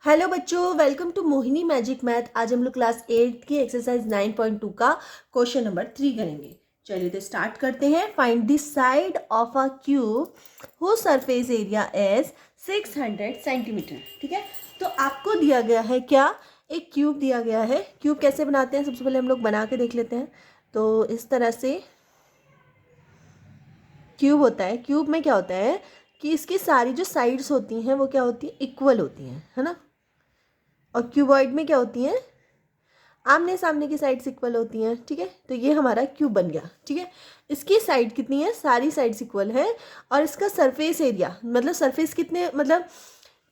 Hello बच्चों, welcome to Mohini magic math. आज हम लोग क्लास 8 की एक्सरसाइज 9.2 का क्वेश्चन नंबर 3 करेंगे। चलिए तो स्टार्ट करते हैं। Find the side of a cube whose surface area is 600 centimetre. ठीक है, तो आपको दिया गया है क्या, एक क्यूब दिया गया है। क्यूब कैसे बनाते हैं सबसे पहले हम लोग बना के देख लेते हैं। तो इस तरह से क्यूब होता है। क्यूब में क्या होता है कि इसकी सारी जो साइड्स होती हैं वो क्या होती है, इक्वल होती हैं, है ना। और क्यूबॉइड में क्या होती हैं, आमने सामने की साइड्स इक्वल होती हैं। ठीक है, तो ये हमारा क्यूब बन गया। ठीक है, इसकी साइड कितनी है, सारी साइड्स इक्वल है। और इसका सरफेस एरिया मतलब सरफेस कितने, मतलब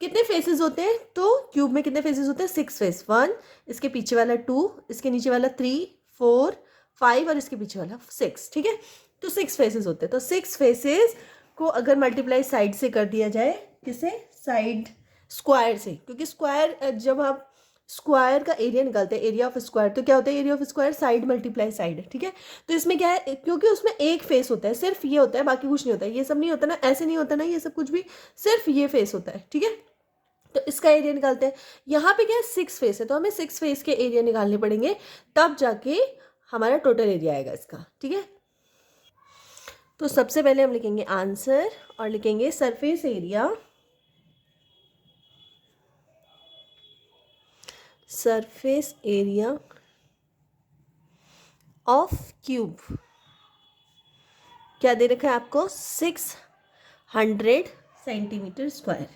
कितने फेसेस होते हैं, तो क्यूब में कितने फेसेस होते हैं, 6 फेस। 1, इसके पीछे वाला 2, इसके नीचे वाला 3, 4, 5 और इसके पीछे वाला 6। ठीक है, तो 6 फेसेस होते हैं। तो 6 फेसेस को अगर मल्टीप्लाई साइड से कर दिया जाए, किसे, साइड स्क्वायर से, क्योंकि स्क्वायर जब आप स्क्वायर का एरिया निकालते हैं, एरिया ऑफ स्क्वायर, तो क्या होता है, area of square side multiply side. ठीक है, तो इसमें क्या है, क्योंकि उसमें एक फेस होता है, सिर्फ ये होता है, बाकी कुछ नहीं होता है। ये सब नहीं होता ना, ऐसे नहीं होता ना, ये सब कुछ भी, सिर्फ ये फेस होता है। ठीक है, तो इसका एरिया निकालते हैं। यहाँ पे क्या है, 6 फेस है, तो हमें 6 फेस के एरिया निकालने पड़ेंगे, तब जाके हमारा टोटल एरिया आएगा इसका। ठीक है, तो सबसे पहले हम लिखेंगे आंसर और लिखेंगे surface area, surface area of cube. क्या दे रखा है आपको, 600 सेंटीमीटर स्क्वायर।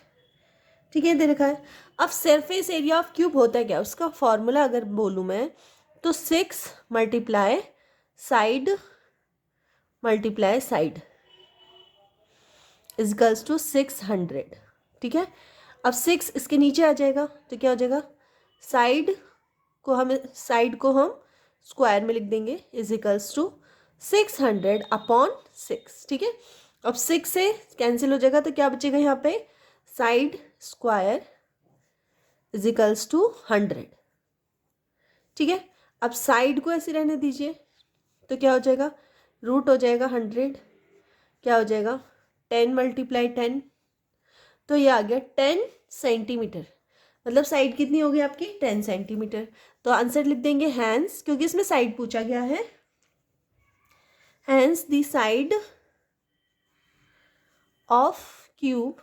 ठीक है, दे रखा है। अब सरफेस एरिया ऑफ क्यूब होता है क्या, उसका फॉर्मूला अगर बोलूँ मैं, तो 6 multiply side multiply side equals to 600। ठीक है, अब 6 इसके नीचे आ जाएगा, तो क्या हो जाएगा, साइड को हम स्क्वायर में लिख देंगे, इजिकल्स टू 600 अपॉन 6। ठीक है, अब 6 से कैंसिल हो जाएगा, तो क्या बचेगा यहाँ पे, साइड स्क्वायर इजिकल्स टू 100। ठीक है, अब साइड को ऐसे रहने दीजिए, तो क्या हो जाएगा, रूट हो जाएगा 100, क्या हो जाएगा 10 मल्टीप्लाई 10, तो ये आ गया 10 सेंटीमीटर। मतलब साइड कितनी होगी आपकी, 10 सेंटीमीटर। तो आंसर लिख देंगे हैंस, क्योंकि इसमें साइड पूछा गया है। Hence the side of cube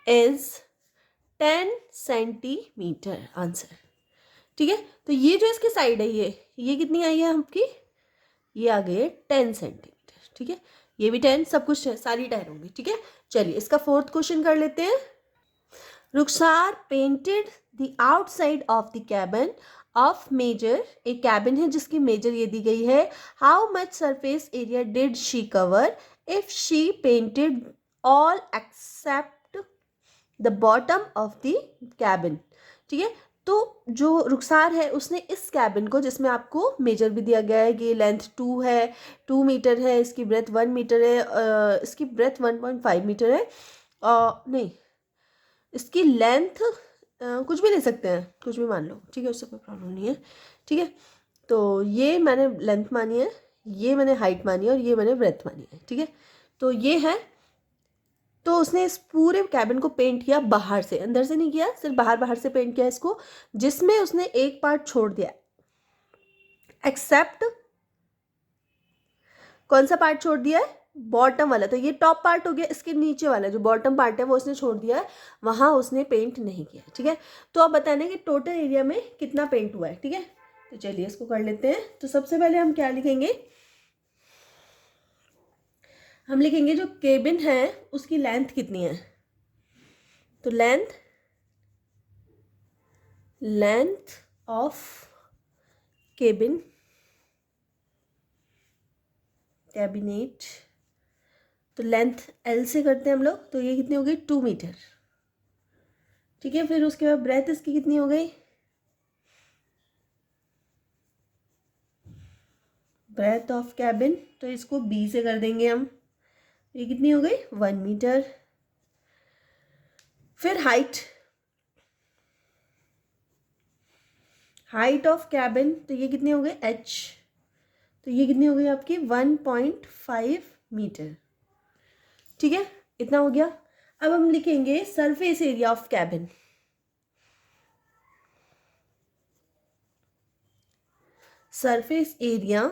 is 10 centimetre answer. ठीक है, तो ये जो इसकी साइड है, ये कितनी आई है आपकी, ये आ गई 10 सेंटीमीटर। ठीक है, ये भी 10, सब कुछ है, सारी 10 होंगी। ठीक है, चलिए इसका 4th क्वेश्चन कर लेते हैं। Rukhsar painted the outside of the cabin of measure, एक कैबिन है जिसकी मेजर ये दी गई है। How much surface area did she cover if she painted all except the bottom of the cabin. ठीक है, तो जो रुखसार है उसने इस कैबिन को, जिसमें आपको मेजर भी दिया गया है कि लेंथ 2 है, 2 मीटर है, इसकी ब्रेथ 1 मीटर है, इसकी ब्रेथ 1.5 मीटर है, नहीं, इसकी लेंथ कुछ भी ले सकते हैं, कुछ भी मान लो। ठीक है, उससे कोई प्रॉब्लम नहीं है। ठीक है, तो ये मैंने लेंथ मानी है, ये मैंने हाइट मानी है और ये मैंने ब्रेथ मानी है। ठीक है, तो ये है। तो उसने इस पूरे कैबिन को पेंट किया बाहर से, अंदर से नहीं किया, सिर्फ बाहर बाहर से पेंट किया इसको, जिसमें उसने एक पार्ट छोड़ दिया, एक्सेप्ट, कौन सा पार्ट छोड़ दिया है, बॉटम वाला। तो ये टॉप पार्ट हो गया, इसके नीचे वाला जो बॉटम पार्ट है वो उसने छोड़ दिया है, वहां उसने पेंट नहीं किया। ठीक है, तो अब बताने कि टोटल एरिया में कितना पेंट हुआ है। ठीक है, तो चलिए इसको कर लेते हैं। तो सबसे पहले हम क्या लिखेंगे, हम लिखेंगे जो केबिन है उसकी लेंथ कितनी है। तो लेंथ ऑफ केबिन, कैबिनेट, तो लेंथ एल से करते हैं हम लोग, तो ये कितनी हो गई, 2 मीटर। ठीक है, फिर उसके बाद ब्रेथ इसकी कितनी हो गई, ब्रेथ ऑफ कैबिन, तो इसको बी से कर देंगे हम, ये कितनी हो गई, 1 मीटर। फिर हाइट ऑफ कैबिन, तो ये कितनी हो गई, एच, तो ये कितनी हो गई आपकी, 1.5 मीटर। ठीक है, इतना हो गया। अब हम लिखेंगे surface area of cabin. Surface area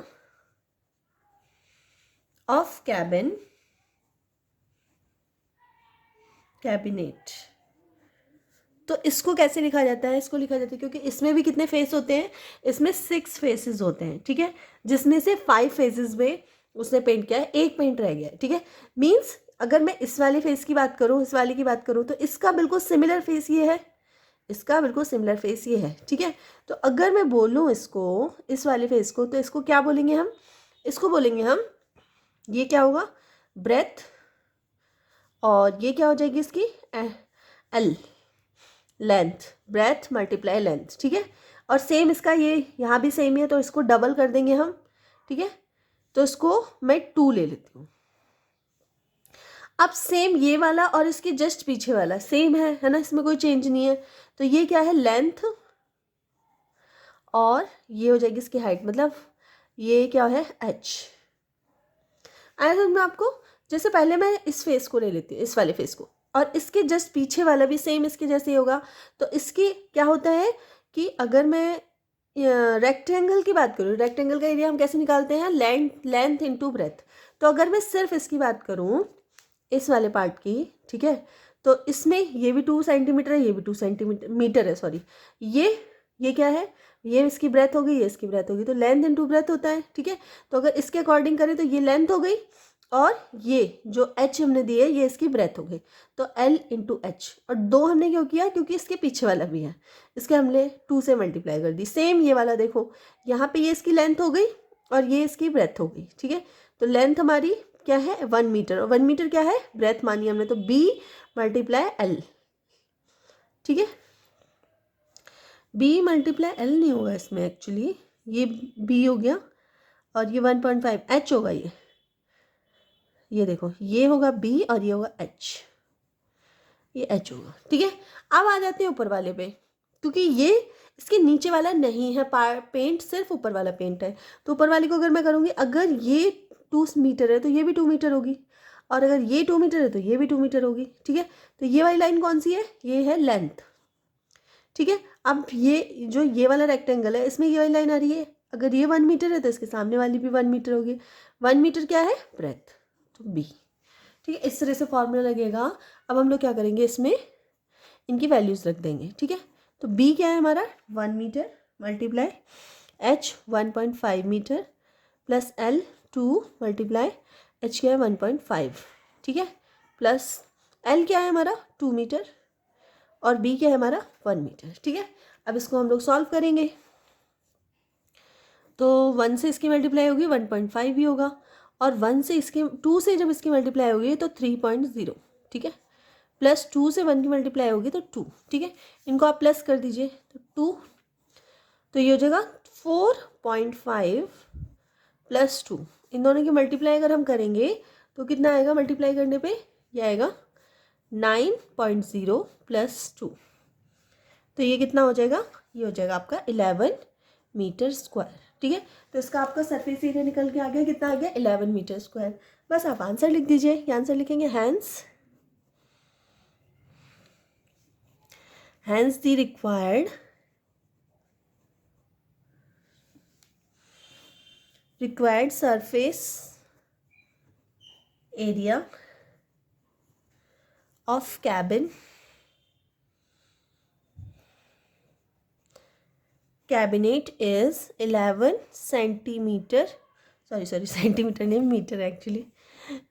of cabin, cabinet. तो इसको कैसे लिखा जाता है? इसको लिखा जाता है क्योंकि इसमें भी कितने फेस होते हैं, इसमें 6 फेसेस होते हैं, ठीक है, जिसमें से 5 फेसेस में उसने पेंट किया है, एक पेंट रह गया है, ठीक है। मीन्स अगर मैं इस वाले फेस की बात करूँ, इस वाले की बात करूँ, तो इसका बिल्कुल सिमिलर फेस ये है, इसका बिल्कुल सिमिलर फेस ये है, ठीक है। तो अगर मैं बोलूँ इसको, इस वाले फेस को, तो इसको क्या बोलेंगे हम? इसको बोलेंगे हम, ये क्या होगा, ब्रेथ, और ये क्या हो जाएगी इसकी, L, length, breath multiply length, ठीक है। और सेम इसका ये यहाँ भी सेम ही है, तो इसको डबल कर देंगे हम, ठीक है। तो इसको मैं 2 ले लेती हूँ। अब सेम ये वाला और इसके जस्ट पीछे वाला सेम है ना, इसमें कोई चेंज नहीं है। तो ये क्या है, लेंथ, और ये हो जाएगी इसकी हाइट, मतलब ये क्या है, एच। आया समझ में आपको? जैसे पहले मैं इस फेस को ले लेती हूँ, इस वाले फेस को, और इसके जस्ट पीछे वाला भी सेम इसके जैसे ही होगा। तो इसकी क्या होता है कि अगर मैं रेक्टेंगल की बात करूँ, रेक्टेंगल का एरिया हम कैसे निकालते हैं, लेंथ इनटू ब्रेथ। तो अगर मैं सिर्फ इसकी बात करूँ, इस वाले पार्ट की, ठीक है, तो इसमें ये भी 2 सेंटीमीटर है, ये भी 2 सेंटीमीटर है, सॉरी, ये क्या है, ये इसकी ब्रेथ होगी, ये इसकी ब्रेथ होगी, तो लेंथ इनटू ब्रेथ होता है, ठीक है। तो अगर इसके अकॉर्डिंग करें तो ये लेंथ हो गई, और ये जो h हमने दी है ये इसकी ब्रेथ हो गई, तो L इंटू एच। और 2 हमने क्यों किया, क्योंकि इसके पीछे वाला भी है, इसके हमने 2 से मल्टीप्लाई कर दी। सेम ये वाला देखो, यहाँ पे ये इसकी लेंथ हो गई और ये इसकी ब्रेथ हो गई, ठीक है। तो लेंथ हमारी क्या है, 1 मीटर, और 1 मीटर क्या है, ब्रेथ मानी हमने, तो B मल्टीप्लाई L, ठीक है। B मल्टीप्लाई L नहीं होगा इसमें एक्चुअली, ये B हो गया, और ये 1.5 H होगा, ये देखो, ये होगा B और ये होगा H, ये H होगा, ठीक है। अब आ जाते हैं ऊपर वाले पे, क्योंकि ये इसके नीचे वाला नहीं है पेंट, सिर्फ ऊपर वाला पेंट है। तो ऊपर वाले को अगर मैं करूँगी, अगर ये 2 मीटर है तो ये भी 2 मीटर होगी, और अगर ये 2 मीटर है तो ये भी 2 मीटर होगी, ठीक है। तो ये वाली लाइन कौन सी है, ये है लेंथ, ठीक है। अब ये जो ये वाला रेक्टेंगल है, इसमें ये वाली लाइन आ रही है, अगर ये 1 मीटर है तो इसके सामने वाली भी 1 मीटर होगी। 1 मीटर क्या है, ब्रेथ, तो B, ठीक है। इस तरह से फॉर्मूला लगेगा। अब हम लोग क्या करेंगे, इसमें इनकी वैल्यूज़ रख देंगे, ठीक है। तो B क्या है हमारा, 1 metre multiply H 1.5 metre plus L 2 multiply H क्या है 1.5, ठीक है, प्लस L क्या है हमारा 2 मीटर, और B क्या है हमारा 1 मीटर, ठीक है। अब इसको हम लोग सॉल्व करेंगे, तो 1 से इसकी मल्टीप्लाई होगी 1.5 ही होगा, और 1 से इसके 2 से जब इसकी मल्टीप्लाई होगी तो 3.0, ठीक है, प्लस 2 से 1 की मल्टीप्लाई होगी तो 2, ठीक है। इनको आप प्लस कर दीजिए, तो 2, तो ये हो जाएगा 4.5 प्लस 2। इन दोनों की मल्टीप्लाई अगर हम करेंगे तो कितना आएगा, मल्टीप्लाई करने पे ये आएगा 9.0 प्लस 2, तो ये कितना हो जाएगा, ये हो जाएगा आपका 11 मीटर स्क्वायर, ठीक है। तो इसका आपका सरफेस एरिया निकल के आ गया, कितना आ गया, 11 मीटर स्क्वायर। बस आप आंसर लिख दीजिए, ये आंसर लिखेंगे hence the required surface area of cabinet is 11 centimetre, sorry centimetre नहीं, मीटर एक्चुअली,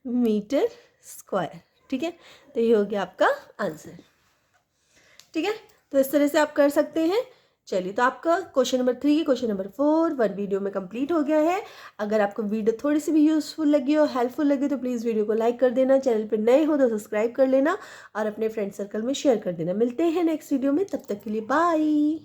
मीटर स्क्वायर, ठीक है। तो ये हो गया आपका आंसर, ठीक है। तो इस तरह से आप कर सकते हैं। चलिए, तो आपका question number 3, question number 4 1 video में कंप्लीट हो गया है। अगर आपको वीडियो थोड़ी सी भी यूजफुल लगी हो, हेल्पफुल लगी, तो प्लीज़ वीडियो को लाइक कर देना, चैनल पर नए हो तो सब्सक्राइब कर लेना, और अपने फ्रेंड सर्कल में शेयर कर देना। मिलते हैं नेक्स्ट वीडियो में, तब तक के लिए बाय।